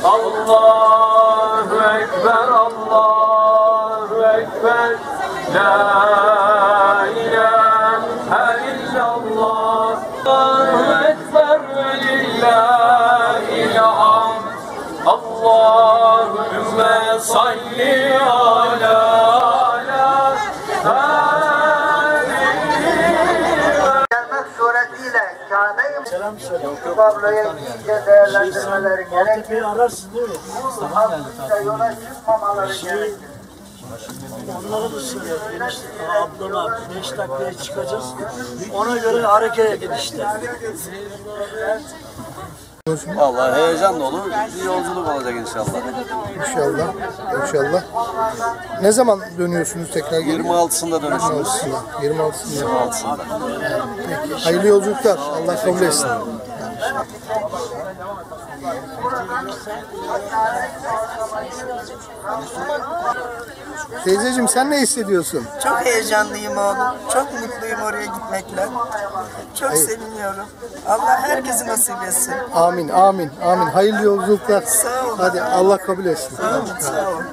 Allahu Ekber, Allahu Ekber, La ilahe illallah, Allahu Ekber ve lillahil hamd. Allahümme salli ala gelmek suretiyle Kabe-i tabloya iyice değerlendirmeleri gerekir. Hakkında yola çıkmamaları gerekir. Onlara da söylüyor. Ablama 5 dakikaya çıkacağız. Ona göre hareket edin işte. Vallahi heyecan dolu bir yolculuk olacak inşallah. İnşallah. İnşallah. Ne zaman dönüyorsunuz tekrar geri? 26'sında dönüşümüz. 26'sında. 26'sında. Hayırlı yolculuklar. Allah kabul etsin. Teyzeciğim sen ne hissediyorsun? Çok heyecanlıyım oğlum. Çok mutluyum oraya gitmekle. Çok seviniyorum. Allah herkesi nasip etsin. Amin, amin, amin. Hayırlı yolculuklar. Sağ olun. Hadi Allah kabul etsin. Sağ olun.